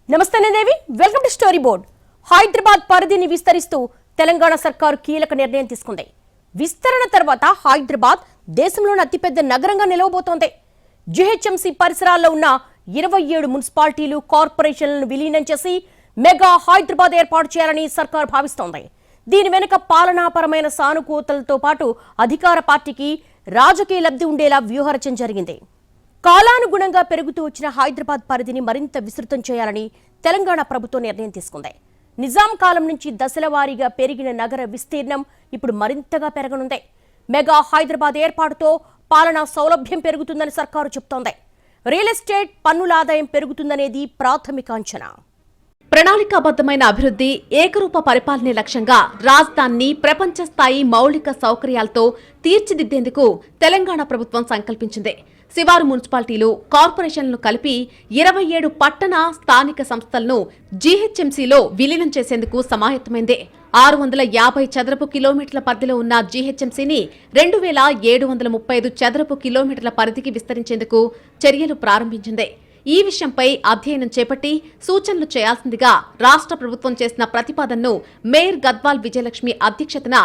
నమస్తే Devi, welcome to story board. Hyderabad పరిధిని విస్తరిస్తూ తెలంగాణ సర్కారు కీలక నిర్ణయం తీసుకుంది. విస్తరణ తర్వాత హైదరాబాద్ దేశంలోని అతిపెద్ద నగరంగా నిలవబోతోంది. జీహెచ్ఎంసీ పరిసరాల్లో ఉన్న 27 మున్సిపాలిటీలు, కార్పొరేషన్లను విలీనం చేసి మెగా హైదరాబాద్ ఏర్పాటు చేయాలని సర్కారు భావిస్తోంది. దీని వెనుక పాలనాపరమైన సానుకూలతలతో పాటు అధికార పార్టీకి రాజకీయ లబ్ధి ఉండేలా వ్యూహరచన జరిగింది. కాలానుగుణంగా పెరుగుతూ వచ్చిన హైదరాబాద్ పరిధిని మరింత విస్తృతం చేయాలని తెలంగాణ ప్రభుత్వం నిర్ణయం తీసుకుంది. నిజాం కాలం నుంచి దశల వారీగా పెరిగిన నగర విస్తీర్ణం ఇప్పుడు మరింతగా పెరగనుంది. మెగా హైదరాబాద్ ఏర్పాటుతో పాలనా సౌలభ్యం పెరుగుతుందని సర్కారు చెబుతోంది. రియల్ ఎస్టేట్ పన్నుల ఆదాయం పెరుగుతుందనేది ప్రాథమిక అంచనా. ప్రణాళికాబద్దమైన అభివృద్ధి, ఏకరూప పరిపాలనే లక్ష్యంగా రాజధానిని ప్రపంచ స్థాయి మౌలిక సౌకర్యాలతో తీర్చిదిద్దేందుకు తెలంగాణ ప్రభుత్వం సంకల్పించింది. శివారు మున్సిపాలిటీలు, కార్పొరేషన్లను కలిపి 27 పట్టణ స్థానిక సంస్థలను జీహెచ్ఎంసీలో విలీనం చేసేందుకు సమాయత్తమైంది. 650 చదరపు కిలోమీటర్ల పరిధిలో ఉన్న జీహెచ్ఎంసీని 2735 చదరపు కిలోమీటర్ల పరిధికి విస్తరించేందుకు చర్యలు ప్రారంభించింది. ఈ విషయంపై అధ్యయనం చేపట్టి సూచనలు చేయాల్సిందిగా రాష్ట్ర ప్రభుత్వం చేసిన ప్రతిపాదనను మేయర్ గద్వాల్ విజయలక్ష్మి అధ్యక్షతన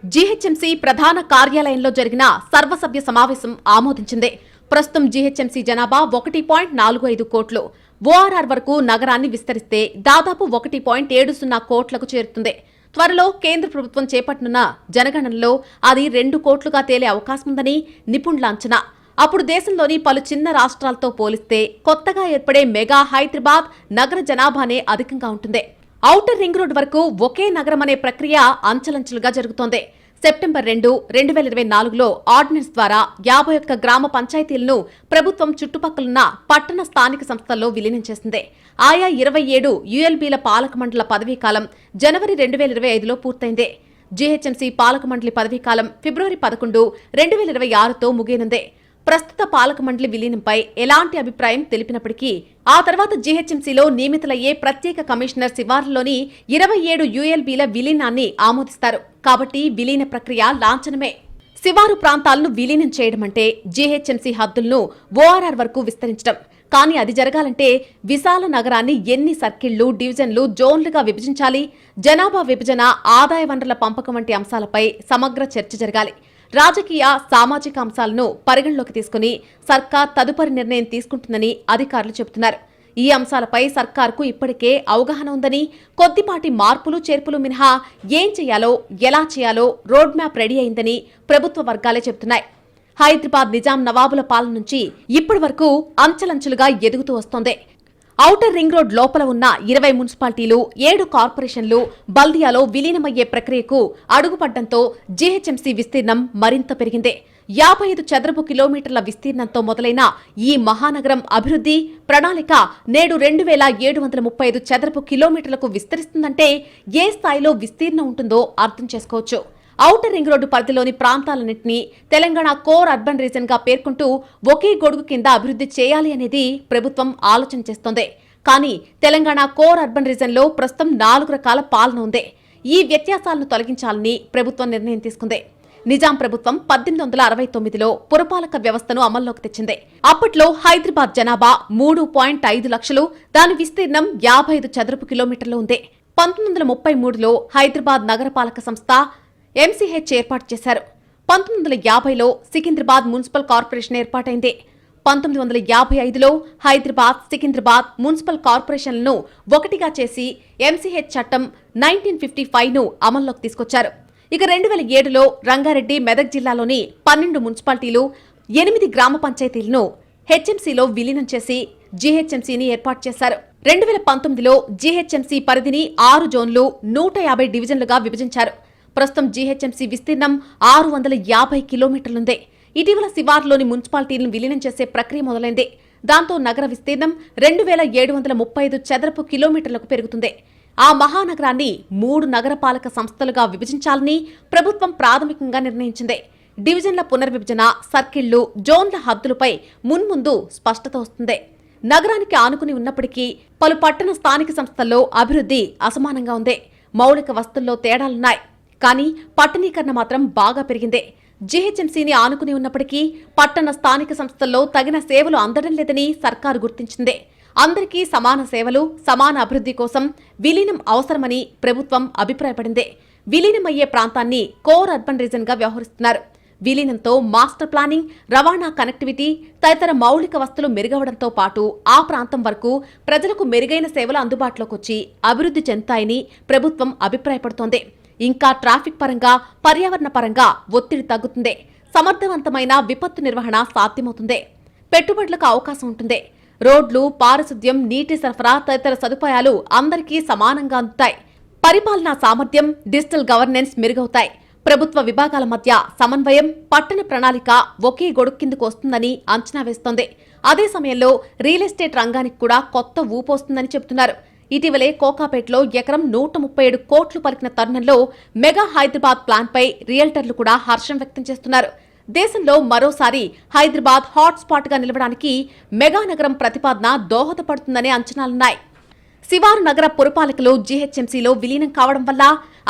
జీహెచ్ఎంసీ ప్రధాన కార్యాలయంలో జరిగిన సర్వసభ్య సమావేశం ఆమోదించింది. ప్రస్తుతం జీహెచ్ఎంసీ జనాభా 1.45 కోట్లు. ఓఆర్ఆర్ వరకు నగరాన్ని విస్తరిస్తే దాదాపు 1.70 కోట్లకు చేరుతుంది. త్వరలో కేంద్ర ప్రభుత్వం చేపట్టనున్న జనగణనలో అది 2 కోట్లుగా తేలే అవకాశముందని నిపుణుల అంచనా. అప్పుడు దేశంలోని పలు చిన్న రాష్ట్రాలతో పోలిస్తే కొత్తగా ఏర్పడే మెగా హైదరాబాద్ నగర జనాభానే అధికంగా ఉంటుంది. ఔటర్ రింగ్ రోడ్ వరకు ఒకే నగరం అనే ప్రక్రియ అంచెలంచెలుగా జరుగుతోంది. సెప్టెంబర్ 2, 2024లో ఆర్డినెన్స్ ద్వారా 51 గ్రామ పంచాయతీలను ప్రభుత్వం చుట్టుపక్కలున్న పట్టణ స్థానిక సంస్థల్లో విలీనం చేసింది. ఆయా 27 యుఎల్బీల పాలక మండల పదవీకాలం జనవరి 2025లో పూర్తయింది. జీహెచ్ఎంసీ పాలక మండలి పదవీకాలం ఫిబ్రవరి 11, 2026తో ముగియనుంది. ప్రస్తుత పాలక మండలి విలీనంపై ఎలాంటి అభిప్రాయం తెలిపినప్పటికీ ఆ తర్వాత జీహెచ్ఎంసీలో నియమితులయ్యే ప్రత్యేక కమిషనర్ శివార్లలోని 27 యుఎల్బీల విలీనాన్ని ఆమోదిస్తారు. కాబట్టి విలీన ప్రక్రియ లాంఛనమే. శివారు ప్రాంతాలను విలీనం చేయడమంటే జీహెచ్ఎంసీ హద్దులను ఓఆర్ఆర్ వరకు విస్తరించడం. కానీ అది జరగాలంటే విశాల నగరాన్ని ఎన్ని సర్కిళ్లు, డివిజన్లు, జోన్లుగా విభజించాలి, జనాభా విభజన, ఆదాయ వనరుల పంపకం వంటి అంశాలపై సమగ్ర చర్చ జరగాలి. రాజకీయ, సామాజిక అంశాలను పరిగణలోకి తీసుకుని సర్కార్ తదుపరి నిర్ణయం తీసుకుంటుందని అధికారులు చెబుతున్నారు. ఈ అంశాలపై సర్కార్కు ఇప్పటికే అవగాహన ఉందని, కొద్దిపాటి మార్పులు చేర్పులు మినహా ఏం చేయాలో, ఎలా చేయాలో రోడ్ మ్యాప్ రెడీ అయిందని ప్రభుత్వ వర్గాలే చెబుతున్నాయి. హైదరాబాద్ నిజాం నవాబుల పాలన నుంచి ఇప్పటి వరకు అంచెలంచెలుగా ఎదుగుతూ వస్తోంది. ఔటర్ రింగ్ రోడ్ లోపల ఉన్న 20 మున్సిపాలిటీలు, 7 కార్పొరేషన్లు బల్దియాలో విలీనమయ్యే ప్రక్రియకు అడుగుపడ్డంతో జీహెచ్ఎంసీ విస్తీర్ణం మరింత పెరిగింది. 55 చదరపు కిలోమీటర్ల విస్తీర్ణంతో మొదలైన ఈ మహానగరం అభివృద్ధి ప్రణాళిక నేడు 2735 చదరపు కిలోమీటర్లకు విస్తరిస్తుందంటే ఏ స్థాయిలో విస్తీర్ణం ఉంటుందో అర్థం చేసుకోవచ్చు. ఔటర్ రింగ్ రోడ్డు పరిధిలోని ప్రాంతాలన్నింటినీ తెలంగాణ కోర్ అర్బన్ రీజన్ గా పేర్కొంటూ ఒకే గొడుగు కింద అభివృద్ధి చేయాలి అనేది ప్రభుత్వం ఆలోచన చేస్తోంది. కానీ తెలంగాణ కోర్ అర్బన్ రీజన్ లో ప్రస్తుతం 4 రకాల పాలన ఉంది. ఈ వ్యత్యాసాలను తొలగించాలని ప్రభుత్వం నిర్ణయం తీసుకుంది. నిజాం ప్రభుత్వం 1869లో పురపాలక వ్యవస్థను అమల్లోకి తెచ్చింది. అప్పట్లో హైదరాబాద్ జనాభా 3.5 లక్షలు, దాని విస్తీర్ణం 55 చదరపు కిలోమీటర్లు ఉంది. 1933లో హైదరాబాద్ నగరపాలక సంస్థ ఎంసీహెచ్ ఏర్పాటు చేశారు. 1950లో సికింద్రాబాద్ మున్సిపల్ కార్పొరేషన్ ఏర్పాటైంది. 1955లో హైదరాబాద్, సికింద్రాబాద్ మున్సిపల్ కార్పొరేషన్లను ఒకటిగా చేసి ఎంసీహెచ్ చట్టం 1955ను అమల్లోకి తీసుకొచ్చారు. ఇక 2007లో రంగారెడ్డి, మెదక్ జిల్లాలోని 12 మున్సిపాలిటీలు, 8 గ్రామ పంచాయతీలను హెచ్ఎంసీలో విలీనం చేసి జీహెచ్ఎంసీని ఏర్పాటు చేశారు. 2019లో జీహెచ్ఎంసీ పరిధిని 6 జోన్లు, 150 డివిజన్లుగా విభజించారు. ప్రస్తుతం జీహెచ్ఎంసీ విస్తీర్ణం 650 కిలోమీటర్లుంది. ఇటీవల శివార్లోని మున్సిపాలిటీలను విలీనం చేసే ప్రక్రియ మొదలైంది. దాంతో నగర విస్తీర్ణం 2735 చదరపు కిలోమీటర్లకు పెరుగుతుంది. ఆ మహానగరాన్ని 3 నగరపాలక సంస్థలుగా విభజించాలని ప్రభుత్వం ప్రాథమికంగా నిర్ణయించింది. డివిజన్ల పునర్విభజన, సర్కిళ్లు, జోన్ల హద్దులపై మున్ముందు స్పష్టత వస్తుంది. నగరానికి ఆనుకుని ఉన్నప్పటికీ పలు పట్టణ స్థానిక సంస్థల్లో అభివృద్ధి అసమానంగా ఉంది. మౌలిక వస్తుల్లో తేడాలున్నాయి. కానీ పట్టణీకరణ మాత్రం బాగా పెరిగింది. జీహెచ్ఎంసీని ఆనుకుని ఉన్నప్పటికీ పట్టణ స్థానిక సంస్థల్లో తగిన సేవలు అందడం లేదని సర్కారు గుర్తించింది. అందరికీ సమాన సేవలు, సమాన అభివృద్ధి కోసం విలీనం అవసరమని ప్రభుత్వం అభిప్రాయపడింది. విలీనమయ్యే ప్రాంతాన్ని కోర్ అర్బన్ రీజన్ గా వ్యవహరిస్తున్నారు. విలీనంతో మాస్టర్ ప్లానింగ్, రవాణా కనెక్టివిటీ తదితర మౌలిక వసతులు మెరుగవడంతో పాటు ఆ ప్రాంతం వరకు ప్రజలకు మెరుగైన సేవలు అందుబాటులోకి వచ్చి అభివృద్ధి చెందుతాయని ప్రభుత్వం అభిప్రాయపడుతోంది. ఇంకా ట్రాఫిక్ పరంగా, పర్యావరణ పరంగా ఒత్తిడి తగ్గుతుంది. సమర్థవంతమైన విపత్తు నిర్వహణ సాధ్యమవుతుంది. పెట్టుబడులకు అవకాశం ఉంటుంది. రోడ్లు, పారిశుద్ధ్యం, నీటి సరఫరా తదితర సదుపాయాలు అందరికీ సమానంగా అందుతాయి. పరిపాలనా సామర్థ్యం, డిజిటల్ గవర్నెన్స్ మెరుగవుతాయి. ప్రభుత్వ విభాగాల మధ్య సమన్వయం, పట్టణ ప్రణాళిక ఒకే గొడుగు కిందకు వస్తుందని అంచనా వేస్తోంది. అదే సమయంలో రియల్ ఎస్టేట్ రంగానికి కూడా కొత్త ఊపొస్తుందని చెబుతున్నారు. ఇటీవలే కోకాపేటలో ఎకరం 137 కోట్లు పలికిన తరుణంలో మెగా హైదరాబాద్ ప్లాన్పై రియల్టర్లు కూడా హర్షం వ్యక్తం చేస్తున్నారు. దేశంలో మరోసారి హైదరాబాద్ హాట్స్పాట్ గా నిలవడానికి మెగా నగరం ప్రతిపాదన దోహదపడుతుందనే అంచనాలున్నాయి. శివారు నగర పురపాలికలు జీహెచ్ఎంసీలో విలీనం కావడం వల్ల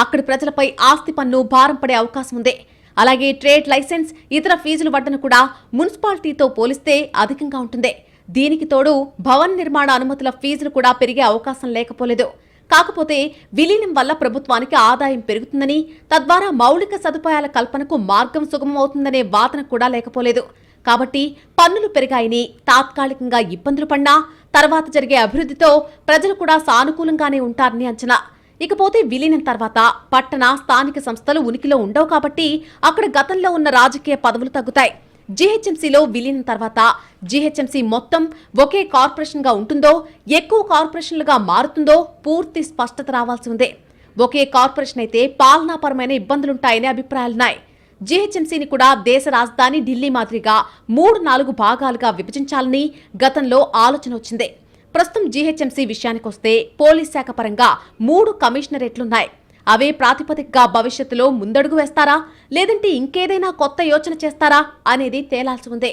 అక్కడి ప్రజలపై ఆస్తి పన్ను భారం పడే అవకాశం ఉంది. అలాగే ట్రేడ్ లైసెన్స్, ఇతర ఫీజుల వడ్డన కూడా మున్సిపాలిటీతో పోలిస్తే అధికంగా ఉంటుంది. దీనికి తోడు భవన నిర్మాణ అనుమతుల ఫీజులు కూడా పెరిగే అవకాశం లేకపోలేదు. కాకపోతే విలీనం వల్ల ప్రభుత్వానికి ఆదాయం పెరుగుతుందని, తద్వారా మౌలిక సదుపాయాల కల్పనకు మార్గం సుగమమవుతుందనే వాదన కూడా లేకపోలేదు. కాబట్టి పన్నులు పెరిగాయని తాత్కాలికంగా ఇబ్బందులు పడినా తర్వాత జరిగే అభివృద్ధితో ప్రజలు కూడా సానుకూలంగానే ఉంటారని అంచనా. ఇకపోతే విలీనం తర్వాత పట్టణ, స్థానిక సంస్థలు ఉనికిలో ఉండవు కాబట్టి అక్కడ గతంలో ఉన్న రాజకీయ పదవులు తగ్గుతాయి. జీహెచ్ఎంసీలో విలీనం తర్వాత జీహెచ్ఎంసీ మొత్తం ఒకే కార్పొరేషన్ గా ఉంటుందో, ఎక్కువ కార్పొరేషన్లుగా మారుతుందో పూర్తి స్పష్టత రావాల్సి ఉంది. ఒకే కార్పొరేషన్ అయితే పాలనాపరమైన ఇబ్బందులుంటాయనే అభిప్రాయాలున్నాయి. జీహెచ్ఎంసీని కూడా దేశ రాజధాని ఢిల్లీ మాదిరిగా 3-4 భాగాలుగా విభజించాలని గతంలో ఆలోచన వచ్చింది. ప్రస్తుతం జీహెచ్ఎంసీ విషయానికొస్తే పోలీస్ శాఖ పరంగా 3 కమిషనరేట్లున్నాయి. అవే ప్రాతిపదికగా భవిష్యత్తులో ముందడుగు వేస్తారా, లేదంటే ఇంకేదైనా కొత్త యోచన చేస్తారా అనేది తేలాల్సి ఉంది.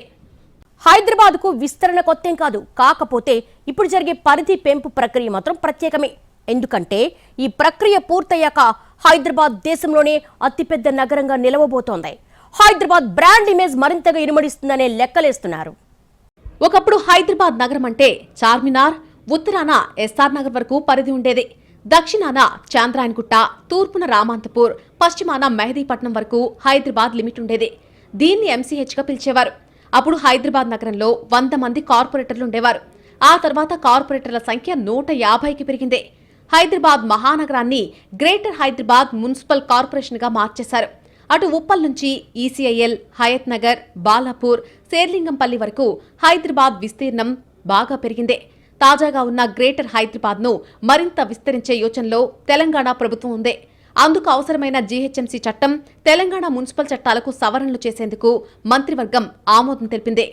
హైదరాబాద్ కు విస్తరణ కొత్తేం కాదు. కాకపోతే ఇప్పుడు జరిగే పరిధి పెంపు ప్రక్రియ మాత్రం ప్రత్యేకమే. ఎందుకంటే ఈ ప్రక్రియ పూర్తయ్యాక హైదరాబాద్ దేశంలోనే అతిపెద్ద నగరంగా నిలవబోతోంది. హైదరాబాద్ బ్రాండ్ ఇమేజ్ మరింతగా ఇనుమడిస్తుందనే లెక్కలేస్తున్నారు. ఒకప్పుడు హైదరాబాద్ నగరం అంటే చార్మినార్, ఉత్తరాన ఎస్ఆర్ నగర్ వరకు పరిధి ఉండేది. దక్షిణాన చాంద్రాయన్గుట్ట, తూర్పున రామాంతపూర్, పశ్చిమాన మెహదీపట్నం వరకు హైదరాబాద్ లిమిట్ ఉండేది. దీన్ని ఎంసీహెచ్గా పిలిచేవారు. అప్పుడు హైదరాబాద్ నగరంలో 100 మంది కార్పొరేటర్లు ఉండేవారు. ఆ తర్వాత కార్పొరేటర్ల సంఖ్య 150కి పెరిగింది. హైదరాబాద్ మహానగరాన్ని గ్రేటర్ హైదరాబాద్ మున్సిపల్ కార్పొరేషన్గా మార్చేశారు. అటు ఉప్పల్ నుంచి ఈసీఐఎల్, హయత్ నగర్, బాలాపూర్, శేర్లింగంపల్లి వరకు హైదరాబాద్ విస్తీర్ణం బాగా పెరిగింది. తాజాగా ఉన్న గ్రేటర్ హైదరాబాద్ ను మరింత విస్తరించే యోచనలో తెలంగాణ ప్రభుత్వం ఉంది. అందుకు అవసరమైన జీహెచ్ఎంసీ చట్టం, తెలంగాణ మున్సిపల్ చట్టాలకు సవరణలు చేసేందుకు మంత్రివర్గం ఆమోదం తెలిపింది.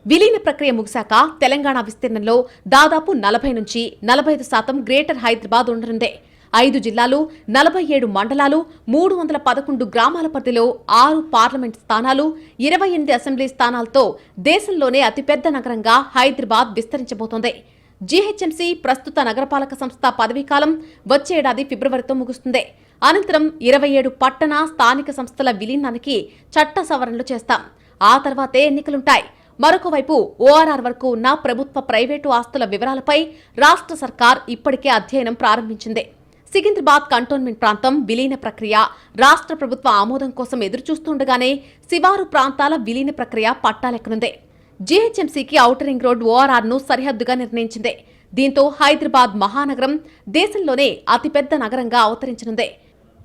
విలీన ప్రక్రియ ముగిశాక తెలంగాణ విస్తీర్ణంలో దాదాపు 40 నుంచి 45% గ్రేటర్ హైదరాబాద్ ఉండనుంది. 5 జిల్లాలు, 47 మండలాలు, 311 గ్రామాల పరిధిలో 6 పార్లమెంట్ స్థానాలు, 28 అసెంబ్లీ స్థానాలతో దేశంలోనే అతిపెద్ద నగరంగా హైదరాబాద్ విస్తరించబోతోంది. జీహెచ్ఎంసీ ప్రస్తుత నగరపాలక సంస్థ పదవీకాలం వచ్చే ఏడాది ఫిబ్రవరితో ముగుస్తుంది. అనంతరం 27 పట్టణ, స్థానిక సంస్థల విలీనానికి చట్ట సవరణలు చేస్తాం. ఆ తర్వాతే ఎన్నికలుంటాయి. మరొక వైపు ఓఆర్ఆర్ వరకు ఉన్న ప్రభుత్వ, ప్రైవేటు ఆస్తుల వివరాలపై రాష్ట్ర సర్కార్ ఇప్పటికే అధ్యయనం ప్రారంభించింది. సికింద్రాబాద్ కంటోన్మెంట్ ప్రాంతం విలీన ప్రక్రియ రాష్ట్ర ప్రభుత్వ ఆమోదం కోసం ఎదురుచూస్తుండగానే శివారు ప్రాంతాల విలీన ప్రక్రియ పట్టాలెక్కనుంది. జీహెచ్ఎంసీకి ఔటర్ రింగ్ రోడ్ ఓఆర్ఆర్ ను సరిహద్దుగా నిర్ణయించింది. దీంతో హైదరాబాద్ మహానగరం దేశంలోనే అతిపెద్ద నగరంగా అవతరించనుంది.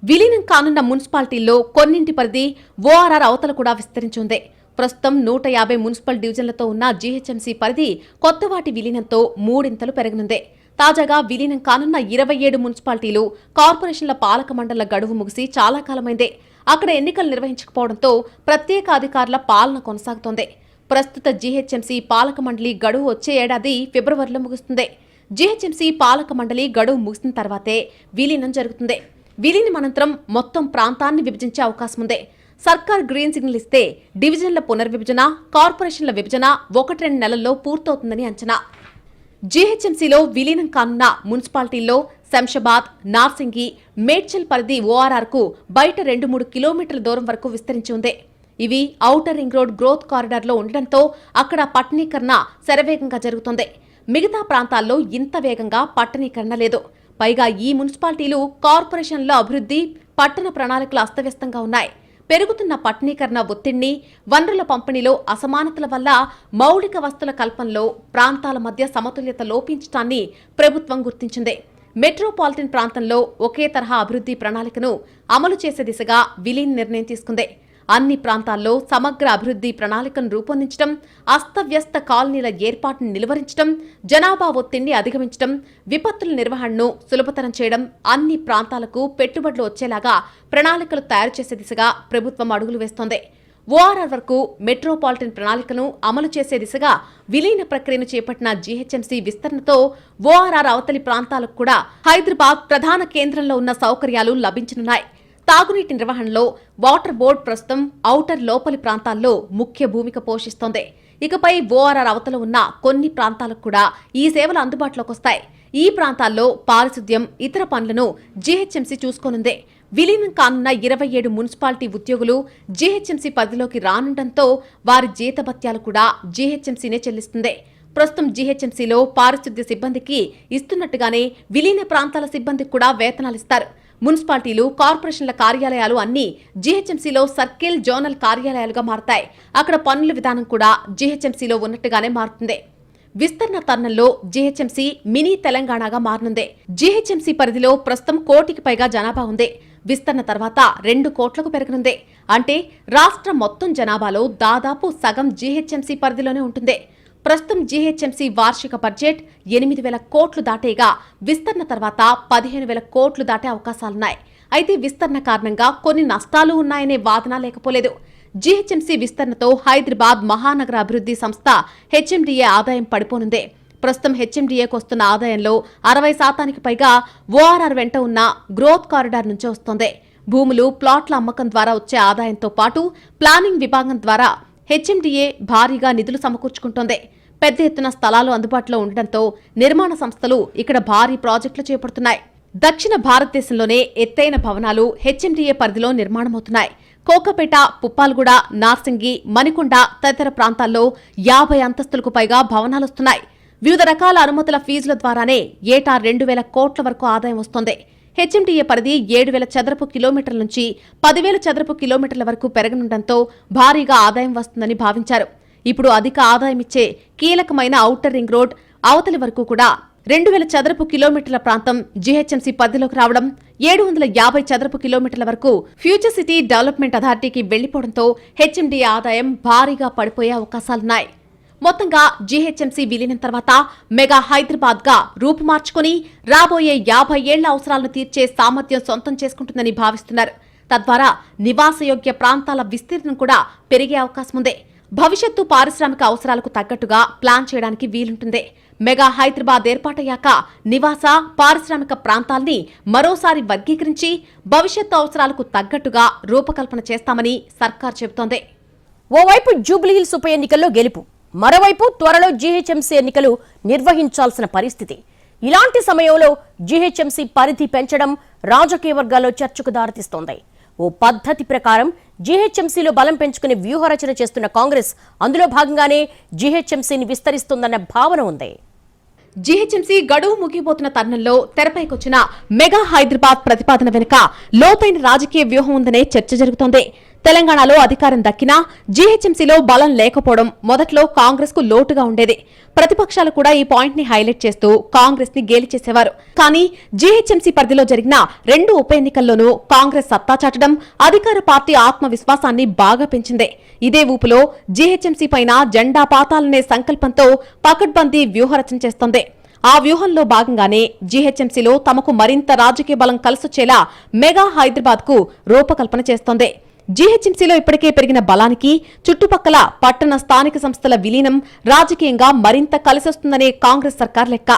విలీనం కానున్న మున్సిపాలిటీల్లో కొన్నింటి పరిధి ఓఆర్ఆర్ అవతల కూడా విస్తరించింది. ప్రస్తుతం 150 మున్సిపల్ డివిజన్లతో ఉన్న జీహెచ్ఎంసీ పరిధి కొత్త వాటి విలీనంతో 3 పెరగనుంది. తాజాగా విలీనం కానున్న 27 మున్సిపాలిటీలు, కార్పొరేషన్ల పాలక మండళ్ల గడువు ముగిసి చాలా కాలమైందే. అక్కడ ఎన్నికలు నిర్వహించకపోవడంతో ప్రత్యేక అధికారుల పాలన కొనసాగుతోంది. ప్రస్తుత జీహెచ్ఎంసీ పాలక మండలి గడువు వచ్చే ఏడాది ఫిబ్రవరిలో ముగుస్తుంది. జీహెచ్ఎంసీ పాలక మండలి గడువు ముగిసిన తర్వాతే విలీనం జరుగుతుంది. విలీనం అనంతరం మొత్తం ప్రాంతాన్ని విభజించే అవకాశం ఉంది. సర్కార్ గ్రీన్ సిగ్నల్ ఇస్తే డివిజన్ల పునర్విభజన, కార్పొరేషన్ల విభజన 1-2 నెలల్లో పూర్తవుతుందని అంచనా. జీహెచ్ఎంసీలో విలీనం కానున్న మున్సిపాలిటీల్లో శంషాబాద్, నార్సింగి, మేడ్చల్ పరిధి ఓఆర్ఆర్ కు బయట 2-3 కిలోమీటర్ల దూరం వరకు విస్తరించి ఉంది. ఇవి ఔటర్ రింగ్ రోడ్ గ్రోత్ కారిడార్లో ఉండడంతో అక్కడ పట్టణీకరణ శరవేగంగా జరుగుతోంది. మిగతా ప్రాంతాల్లో ఇంత వేగంగా పట్టణీకరణ లేదు. పైగా ఈ మున్సిపాలిటీలు కార్పొరేషన్ల అభివృద్ధి, పట్టణ ప్రణాళికలు అస్తవ్యస్తంగా ఉన్నాయి. పెరుగుతున్న పట్టణీకరణ ఒత్తిడిని, వనరుల పంపిణీలో అసమానతల వల్ల మౌలిక వసతుల కల్పనలో ప్రాంతాల మధ్య సమతుల్యత లోపించడాన్ని ప్రభుత్వం గుర్తించింది. మెట్రోపాలిటన్ ప్రాంతంలో ఒకే తరహా అభివృద్ధి ప్రణాళికను అమలు చేసే దిశగా విలీన్ నిర్ణయం తీసుకుంది. అన్ని ప్రాంతాల్లో సమగ్ర అభివృద్ధి ప్రణాళికను రూపొందించడం, అస్తవ్యస్త కాలనీల ఏర్పాటును నిలువరించడం, జనాభా ఒత్తిడిని అధిగమించడం, విపత్తుల నిర్వహణను సులభతరం చేయడం, అన్ని ప్రాంతాలకు పెట్టుబడులు వచ్చేలాగా ప్రణాళికలు తయారు చేసే దిశగా ప్రభుత్వం అడుగులు వేస్తోంది. ఓఆర్ఆర్ వరకు మెట్రోపాలిటన్ ప్రణాళికను అమలు చేసే దిశగా విలీన ప్రక్రియను చేపట్టిన జీహెచ్ఎంసీ విస్తరణతో ఓఆర్ఆర్ అవతలి ప్రాంతాలకు కూడా హైదరాబాద్ ప్రధాన కేంద్రంలో ఉన్న సౌకర్యాలు లభించనున్నాయి. తాగునీటి నిర్వహణలో వాటర్ బోర్డు ప్రస్తుతం ఔటర్ లోపలి ప్రాంతాల్లో ముఖ్య భూమిక పోషిస్తోంది. ఇకపై ఓఆర్ఆర్ అవతల ఉన్న కొన్ని ప్రాంతాలకు కూడా ఈ సేవలు అందుబాటులోకి వస్తాయి. ఈ ప్రాంతాల్లో పారిశుద్ధ్యం, ఇతర పనులను జీహెచ్ఎంసీ చూసుకోనుంది. విలీనం కానున్న 27 మున్సిపాలిటీ ఉద్యోగులు జీహెచ్ఎంసీ పరిధిలోకి రానుండటంతో వారి జీతభత్యాలు కూడా జీహెచ్ఎంసీనే చెల్లిస్తుంది. ప్రస్తుతం జీహెచ్ఎంసీలో పారిశుద్ధ్య సిబ్బందికి ఇస్తున్నట్టుగానే విలీన ప్రాంతాల సిబ్బందికి కూడా వేతనాలిస్తారు. మున్సిపాలిటీలు, కార్పొరేషన్ల కార్యాలయాలు అన్ని జీహెచ్ఎంసీలో సర్కిల్, జోనల్ కార్యాలయాలుగా మారతాయి. అక్కడ పన్నుల విధానం కూడా జీహెచ్ఎంసీలో ఉన్నట్టుగానే మారుతుంది. విస్తరణ తరుణంలో జీహెచ్ఎంసీ మినీ తెలంగాణగా మారనుంది. జీహెచ్ఎంసీ పరిధిలో ప్రస్తుతం 1 కోటికి పైగా జనాభా ఉంది. విస్తరణ తర్వాత 2 కోట్లకు పెరగనుంది. అంటే రాష్ట్రం మొత్తం జనాభాలో దాదాపు సగం జీహెచ్ఎంసీ పరిధిలోనే ఉంటుంది. ప్రస్తుతం జీహెచ్ఎంసీ వార్షిక బడ్జెట్ 8,000 కోట్లు దాటేగా విస్తరణ తర్వాత 15,000 కోట్లు దాటే అవకాశాలున్నాయి. అయితే విస్తరణ కారణంగా కొన్ని నష్టాలు ఉన్నాయనే వాదన లేకపోలేదు. జీహెచ్ఎంసీ విస్తరణతో హైదరాబాద్ మహానగర అభివృద్ధి సంస్థ హెచ్ఎండిఏ ఆదాయం పడిపోనుంది. ప్రస్తుతం హెచ్ఎండిఏకు వస్తున్న ఆదాయంలో 60% పైగా ఓఆర్ఆర్ వెంట ఉన్న గ్రోత్ కారిడార్ నుంచే వస్తోంది. భూములు, ప్లాట్ల అమ్మకం ద్వారా వచ్చే ఆదాయంతో పాటు ప్లానింగ్ విభాగం ద్వారా హెచ్ఎండిఏ భారీగా నిధులు సమకూర్చుకుంటోంది. పెద్ద ఎత్తున స్థలాలు అందుబాటులో ఉండడంతో నిర్మాణ సంస్థలు ఇక్కడ భారీ ప్రాజెక్టులు చేపడుతున్నాయి. దక్షిణ భారతదేశంలోనే ఎత్తైన భవనాలు హెచ్ఎండిఏ పరిధిలో నిర్మాణమవుతున్నాయి. కోకపేట, పుప్పాల్గూడ, నార్సింగి, మణికొండ తదితర ప్రాంతాల్లో 50 అంతస్తులకు పైగా భవనాలొస్తున్నాయి. వివిధ రకాల అనుమతుల ఫీజుల ద్వారానే ఏటా 2,000 కోట్ల వరకు ఆదాయం వస్తోంది. హెచ్ఎండిఏ పరిధి 7,000 చదరపు కిలోమీటర్ల నుంచి 10,000 చదరపు కిలోమీటర్ల వరకు పెరగనుండటంతో భారీగా ఆదాయం వస్తుందని భావించారు. ఇప్పుడు అధిక ఆదాయమిచ్చే కీలకమైన ఔటర్ రింగ్ రోడ్ అవతలి వరకు కూడా 2,000 చదరపు కిలోమీటర్ల ప్రాంతం జీహెచ్ఎంసీ పరిధిలోకి రావడం, 750 చదరపు కిలోమీటర్ల వరకు ఫ్యూచర్ సిటీ డెవలప్మెంట్ అథారిటీకి వెళ్లిపోవడంతో హెచ్ఎండిఏ ఆదాయం భారీగా పడిపోయే అవకాశాలున్నాయి. మొత్తంగా జీహెచ్ఎంసీ విలీనం తర్వాత మెగా హైదరాబాద్ గా రూపుమార్చుకుని రాబోయే 50 ఏళ్ల అవసరాలను తీర్చే సామర్థ్యం సొంతం చేసుకుంటుందని భావిస్తున్నారు. తద్వారా నివాసయోగ్య ప్రాంతాల విస్తీర్ణం కూడా పెరిగే అవకాశం ఉంది. భవిష్యత్తు పారిశ్రామిక అవసరాలకు తగ్గట్టుగా ప్లాన్ చేయడానికి వీలుంటుంది. మెగా హైదరాబాద్ ఏర్పాటయ్యాక నివాస, పారిశ్రామిక ప్రాంతాల్ని మరోసారి వర్గీకరించి భవిష్యత్తు అవసరాలకు తగ్గట్టుగా రూపకల్పన చేస్తామని సర్కార్ చెబుతోంది. ఓవైపు జూబ్లీహిల్స్ ఉప ఎన్నికల్లో గెలుపు, మరోవైపు త్వరలో జీహెచ్ఎంసీ ఎన్నికలు నిర్వహించాల్సిన పరిస్థితి. ఇలాంటి సమయంలో జీహెచ్ఎంసీ పరిధి పెంచడం రాజకీయ వర్గాల్లో చర్చకు దారితీస్తోంది. ఓ పద్ధతి ప్రకారం జీహెచ్ఎంసీలో బలం పెంచుకునే వ్యూహరచన చేస్తున్న కాంగ్రెస్ అందులో భాగంగానే జీహెచ్ఎంసీని విస్తరిస్తోందన్న భావన ఉంది. జీహెచ్ఎంసీ గడువు ముగిపోతున్న తరుణంలో తెరపైకొచ్చిన మెగా హైదరాబాద్ ప్రతిపాదన వెనుక లోతైన రాజకీయ వ్యూహం ఉందనే చర్చ జరుగుతోంది. తెలంగాణలో అధికారం దక్కినా జీహెచ్ఎంసీలో బలం లేకపోవడం మొదట్లో కాంగ్రెస్ కు లోటుగా ఉండేది. ప్రతిపక్షాలు కూడా ఈ పాయింట్ ని హైలైట్ చేస్తూ కాంగ్రెస్ ని గేలి చేసేవారు. కానీ జీహెచ్ఎంసీ పరిధిలో జరిగిన 2 ఉప ఎన్నికల్లోనూ కాంగ్రెస్ సత్తా చాటడం అధికార పార్టీ ఆత్మవిశ్వాసాన్ని బాగా పెంచింది. ఇదే ఊపులో జీహెచ్ఎంసీ పైన జెండా పాతాలనే సంకల్పంతో పకడ్బందీ వ్యూహరచన చేస్తోంది. ఆ వ్యూహంలో భాగంగానే జీహెచ్ఎంసీలో తమకు మరింత రాజకీయ బలం కలిసొచ్చేలా మెగా హైదరాబాద్ కు రూపకల్పన చేస్తోంది. జీహెచ్ఎంసీలో ఇప్పటికే పెరిగిన బలానికి చుట్టుపక్కల పట్టణ స్థానిక సంస్థల విలీనం రాజకీయంగా మరింత కలిసొస్తుందనే కాంగ్రెస్ సర్కార్ లెక్క.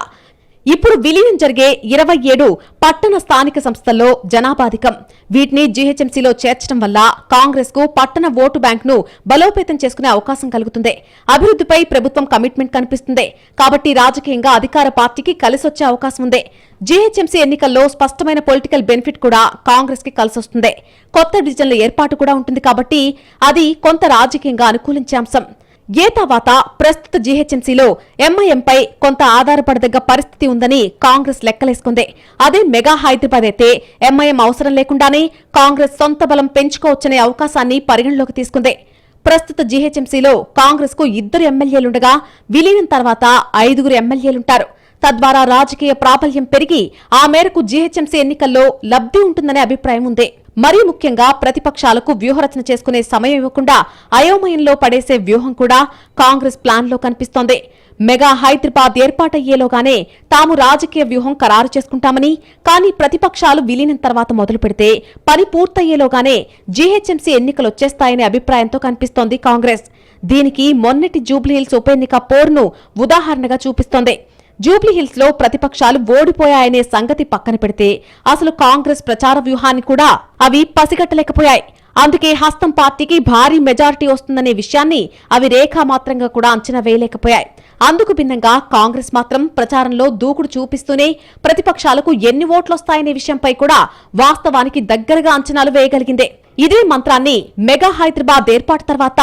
ఇప్పుడు విలీనం జరిగే 27 పట్టణ స్థానిక సంస్థల్లో జనాభాధికం. వీటిని జీహెచ్ఎంసీలో చేర్చడం వల్ల కాంగ్రెస్ కు పట్టణ ఓటు బ్యాంక్ ను బలోపేతం చేసుకునే అవకాశం కలుగుతుంది. అభివృద్ధిపై ప్రభుత్వం కమిట్మెంట్ కనిపిస్తుంది. కాబట్టి రాజకీయంగా అధికార పార్టీకి కలిసొచ్చే అవకాశం ఉంది. జీహెచ్ఎంసీ ఎన్నికల్లో స్పష్టమైన పొలిటికల్ బెనిఫిట్ కూడా కాంగ్రెస్ కి కలిసొస్తుంది. కొత్త డివిజన్ల ఏర్పాటు కూడా ఉంటుంది కాబట్టి అది కొంత రాజకీయంగా అనుకూలించే అంశం. తర్వాత ప్రస్తుత జీహెచ్ఎంసీలో ఎంఐఎంపై కొంత ఆధారపడదగ్గ పరిస్థితి ఉందని కాంగ్రెస్ లెక్కలేసుకుంది. అదే మెగా హైదరాబాద్ అయితే ఎంఐఎం అవసరం లేకుండానే కాంగ్రెస్ సొంత బలం పెంచుకోవచ్చనే అవకాశాన్ని పరిగణలోకి తీసుకుంది. ప్రస్తుత జీహెచ్ఎంసీలో కాంగ్రెస్ కు 2 ఎమ్మెల్యేలుండగా విలీనం తర్వాత 5 ఎమ్మెల్యేలుంటారు. తద్వారా రాజకీయ ప్రాబల్యం పెరిగి ఆ మేరకు జీహెచ్ఎంసీ ఎన్నికల్లో లబ్ధి ఉంటుందనే అభిప్రాయం ఉంది. మరీ ముఖ్యంగా ప్రతిపక్షాలకు వ్యూహరచన చేసుకునే సమయం ఇవ్వకుండా అయోమయంలో పడేసే వ్యూహం కూడా కాంగ్రెస్ ప్లాన్లో కనిపిస్తోంది. మెగా హైదరాబాద్ ఏర్పాటయ్యేలోగానే తాము రాజకీయ వ్యూహం ఖరారు చేసుకుంటామని, కానీ ప్రతిపక్షాలు విలీనం తర్వాత మొదలు పెడితే పని పూర్తయ్యేలోగానే జీహెచ్ఎంసీ ఎన్నికలొచ్చేస్తాయనే అభిప్రాయంతో కనిపిస్తోంది కాంగ్రెస్. దీనికి మొన్నటి జూబ్లీహిల్స్ ఉప ఎన్నిక పోరును ఉదాహరణగా చూపిస్తోంది. జూబ్లీహిల్స్ లో ప్రతిపక్షాలు ఓడిపోయాయనే సంగతి పక్కన పెడితే అసలు కాంగ్రెస్ ప్రచార వ్యూహాన్ని కూడా అవి పసిగట్టలేకపోయాయి. అందుకే హస్తం పార్టీకి భారీ మెజారిటీ వస్తుందనే విషయాన్ని అవి రేఖామాత్రంగా కూడా అంచనా వేయలేకపోయాయి. అందుకు భిన్నంగా కాంగ్రెస్ మాత్రం ప్రచారంలో దూకుడు చూపిస్తూనే ప్రతిపక్షాలకు ఎన్ని ఓట్లొస్తాయనే విషయంపై కూడా వాస్తవానికి దగ్గరగా అంచనాలు వేయగలిగిందే. ఇదే మంత్రాన్ని మెగా హైదరాబాద్ ఏర్పాటు తర్వాత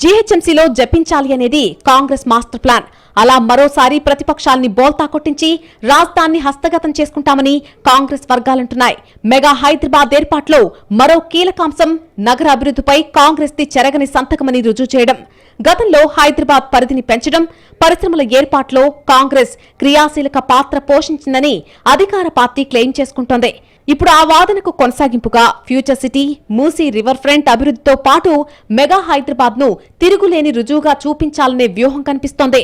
జీహెచ్ఎంసీలో జపించాలి అనేది కాంగ్రెస్ మాస్టర్ ప్లాన్. అలా మరోసారి ప్రతిపక్షాల్ని బోల్తా కొట్టించి రాజధానిని హస్తగతం చేసుకుంటామని కాంగ్రెస్ వర్గాలంటున్నాయి. మెగా హైదరాబాద్ ఏర్పాటులో మరో కీలకాంశం నగర అభివృద్ధిపై కాంగ్రెస్ ది చెరగని సంతకమని రుజువు చేయడం. గతంలో హైదరాబాద్ పరిధిని పెంచడం, పరిశ్రమల ఏర్పాటులో కాంగ్రెస్ క్రియాశీలక పాత్ర పోషించిందని అధికార పార్టీ క్లెయిమ్ చేసుకుంటోంది. ఇప్పుడు ఆ వాదనకు కొనసాగింపుగా future city, Musi river front అభివృద్ధితో పాటు మెగా హైదరాబాద్ ను తిరుగులేని రుజువుగా చూపించాలనే వ్యూహం కనిపిస్తోంది.